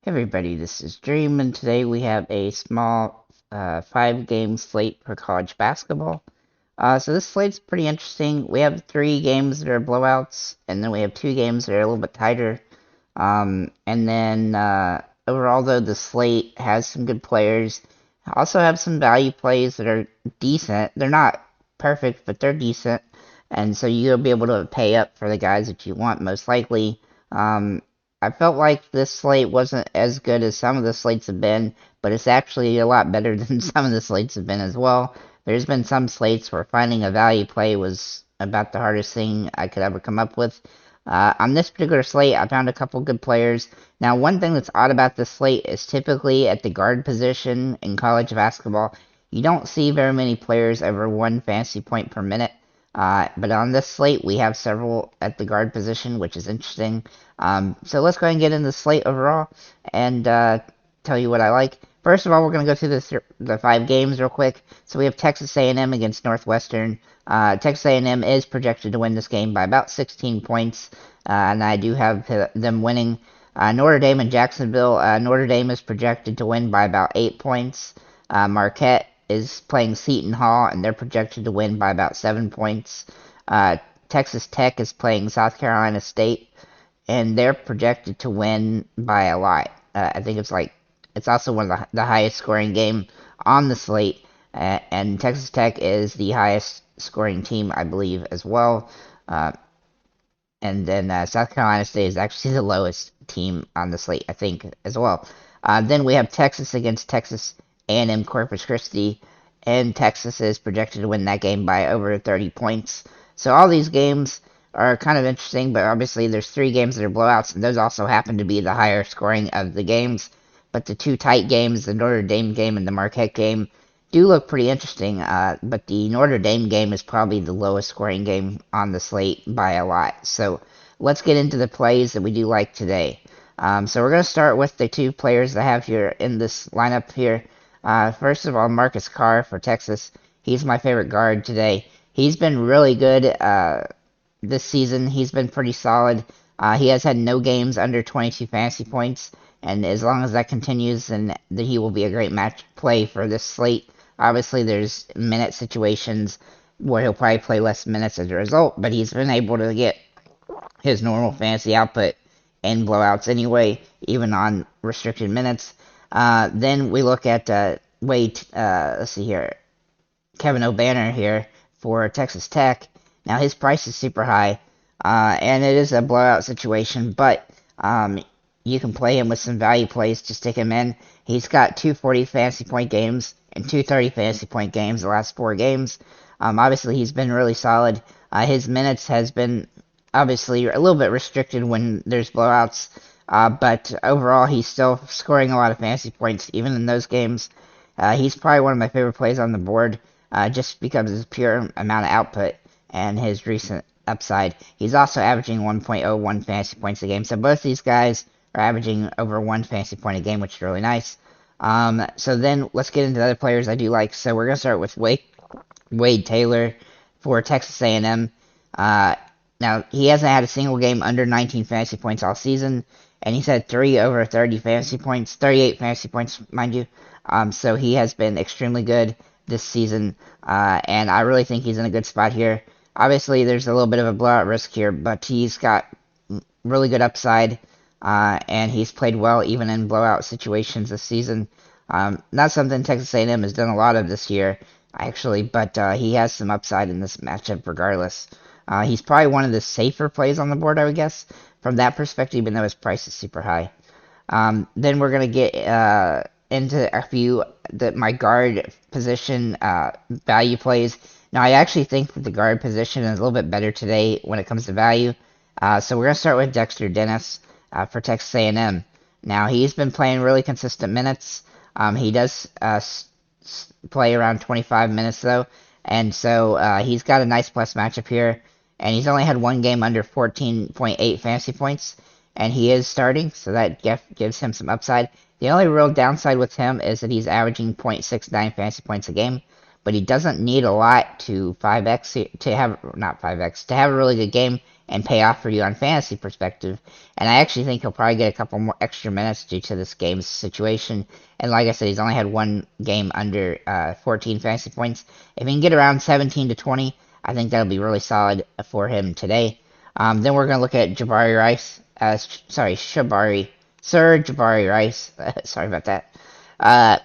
Hey everybody, this is Dream, and today we have a small 5-game slate for college basketball. So this slate's pretty interesting. We have 3 games that are blowouts, and then we have 2 games that are a little bit tighter. And then overall, though, the slate has some good players. Also have some value plays that are decent. They're not perfect, but they're decent. And so you'll be able to pay up for the guys that you want, most likely. I felt like this slate wasn't as good as some of the slates have been, but it's actually a lot better than some of the slates have been as well. There's been some slates where finding a value play was about the hardest thing I could ever come up with. On this particular slate, I found a couple good players. Now, one thing that's odd about this slate is typically at the guard position in college basketball, you don't see very many players over 1 fantasy point per minute. But on this slate, we have several at the guard position, which is interesting. So let's go ahead and get into the slate overall and tell you what I like. First of all, we're going to go through the 5 games real quick. So we have Texas A&M against Northwestern. Texas A&M is projected to win this game by about 16 points, and I do have them winning. Notre Dame and Jacksonville. Notre Dame is projected to win by about 8 points. Marquette is playing Seton Hall, and they're projected to win by about 7 points. Texas Tech is playing South Carolina State, and they're projected to win by a lot. I think it's also one of the highest scoring game on the slate, and Texas Tech is the highest scoring team, I believe, as well. And then South Carolina State is actually the lowest team on the slate, I think, as well. Then we have Texas against Texas A&M Corpus Christi, and Texas is projected to win that game by over 30 points. So all these games are kind of interesting, but obviously there's 3 games that are blowouts, and those also happen to be the higher scoring of the games. But the 2 tight games, the Notre Dame game and the Marquette game, do look pretty interesting. But the Notre Dame game is probably the lowest scoring game on the slate by a lot. So let's get into the plays that we do like today. So we're going to start with the 2 players I have here in this lineup here. First of all, Marcus Carr for Texas. He's my favorite guard today. He's been really good this season. He's been pretty solid. He has had no games under 22 fantasy points, and as long as that continues, then he will be a great match play for this slate. Obviously, there's minute situations where he'll probably play less minutes as a result, but he's been able to get his normal fantasy output in blowouts anyway, even on restricted minutes. Then we look at let's see here, Kevin O'Banner here for Texas Tech. Now his price is super high, and it is a blowout situation, but you can play him with some value plays to stick him in. He's got 240 fantasy point games and 230 fantasy point games the last 4 games. Obviously, he's been really solid. His minutes has been obviously a little bit restricted when there's blowouts, but overall, he's still scoring a lot of fantasy points even in those games. He's probably one of my favorite plays on the board, just because of his pure amount of output and his recent upside. He's also averaging 1.01 fantasy points a game, so both these guys are averaging over 1 fantasy point a game, which is really nice. So then let's get into the other players I do like. So we're going to start with Wade Taylor for Texas A&M. Now, he hasn't had a single game under 19 fantasy points all season, and he's had 3 over 30 fantasy points, 38 fantasy points, mind you. So he has been extremely good this season, and I really think he's in a good spot here. Obviously, there's a little bit of a blowout risk here, but he's got really good upside, and he's played well even in blowout situations this season. Not something Texas A&M has done a lot of this year, actually, but he has some upside in this matchup regardless. He's probably one of the safer plays on the board, I would guess, from that perspective, even though his price is super high. Then we're going to get into a few my guard position value plays. Now, I actually think that the guard position is a little bit better today when it comes to value. So we're going to start with Dexter Dennis for Texas A&M. Now, he's been playing really consistent minutes. He does play around 25 minutes, though. And so he's got a nice plus matchup here. And he's only had 1 game under 14.8 fantasy points. And he is starting, so that gives him some upside. The only real downside with him is that he's averaging 0.69 fantasy points a game. But he doesn't need a lot to 5x to have, not 5x, to have a really good game. and pay off for you on fantasy perspective. And I actually think he'll probably get a couple more extra minutes due to this game's situation. And like I said, he's only had one game under 14 fantasy points. If he can get around 17 to 20, I think that'll be really solid for him today. Then we're going to look at Jabari Rice. Sir Jabari Rice. Sorry about that.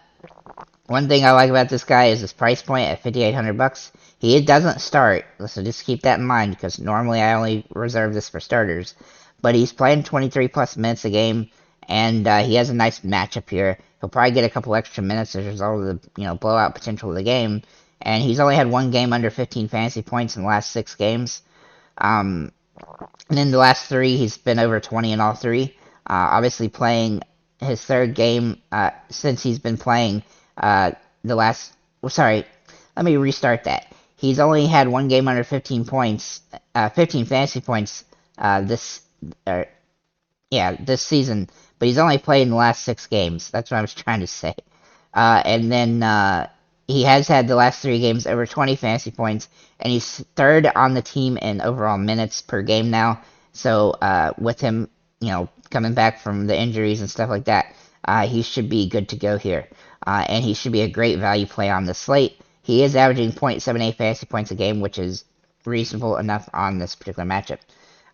One thing I like about this guy is his price point at $5,800. He doesn't start, so just keep that in mind, because normally I only reserve this for starters. But he's playing 23 plus minutes a game, and he has a nice matchup here. He'll probably get a couple extra minutes as a result of the blowout potential of the game. And he's only had one game under 15 fantasy points in the last 6 games. And in the last 3, he's been over 20 in all 3. Obviously playing his 3rd game since he's been playing let me restart that. He's only had one game under 15 points, 15 fantasy points this season, but he's only played in the last 6 games. That's what I was trying to say. And then he has had the last 3 games over 20 fantasy points, and he's 3rd on the team in overall minutes per game now. So with him, coming back from the injuries and stuff like that, he should be good to go here. And he should be a great value play on the slate. He is averaging 0.78 fantasy points a game, which is reasonable enough on this particular matchup.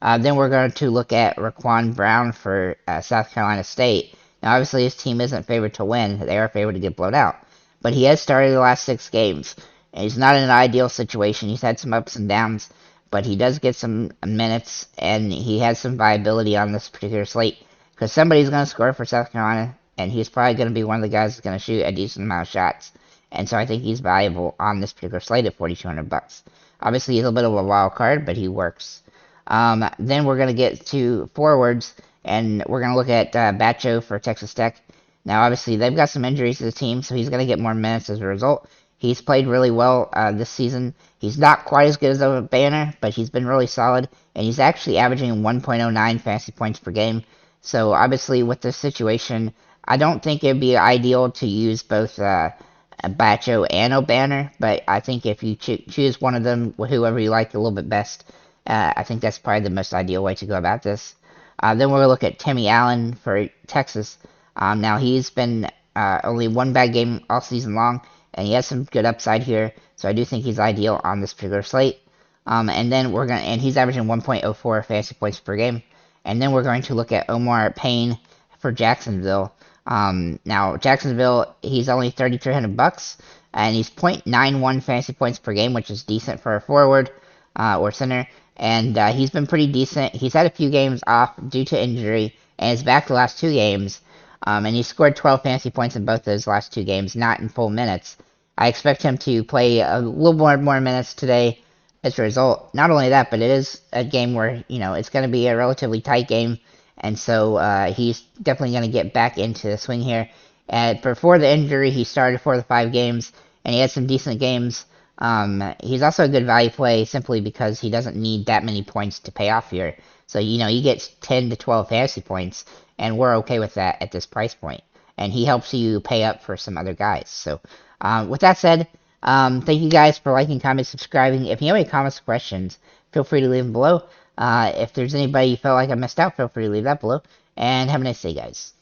Then we're going to look at Raquan Brown for South Carolina State. Now, obviously, his team isn't favored to win. They are favored to get blown out. But he has started the last 6 games. And he's not in an ideal situation. He's had some ups and downs, but he does get some minutes, and he has some viability on this particular slate. Because somebody's going to score for South Carolina, and he's probably going to be one of the guys that's going to shoot a decent amount of shots. And so I think he's valuable on this particular slate at $4,200. Obviously, he's a bit of a wild card, but he works. Then we're going to get to forwards, and we're going to look at Bacho for Texas Tech. Now, obviously, they've got some injuries to the team, so he's going to get more minutes as a result. He's played really well this season. He's not quite as good as a Banner, but he's been really solid, and he's actually averaging 1.09 fantasy points per game. So, obviously, with this situation, I don't think it'd be ideal to use both Bacho and O'Banner, but I think if you choose one of them, whoever you like a little bit best, I think that's probably the most ideal way to go about this. Then we're going to look at Timmy Allen for Texas. Now, he's been only one bad game all season long, and he has some good upside here, so I do think he's ideal on this particular slate. And he's averaging 1.04 fantasy points per game. And then we're going to look at Omar Payne for Jacksonville. Now, Jacksonville, he's only $3,300, and he's 0.91 fantasy points per game, which is decent for a forward or center. And he's been pretty decent. He's had a few games off due to injury, and he's back the last 2 games. And he scored 12 fantasy points in both those last 2 games, not in full minutes. I expect him to play a little more minutes today as a result. Not only that, but it is a game where, it's going to be a relatively tight game. And so he's definitely going to get back into the swing here. And before the injury, he started 4 of the 5 games, and he had some decent games. He's also a good value play simply because he doesn't need that many points to pay off here. So, he gets 10 to 12 fantasy points, and we're okay with that at this price point. And he helps you pay up for some other guys. So, with that said, thank you guys for liking, commenting, subscribing. If you have any comments or questions, feel free to leave them below. If there's anybody you felt like I missed out, feel free to leave that below. And have a nice day, guys.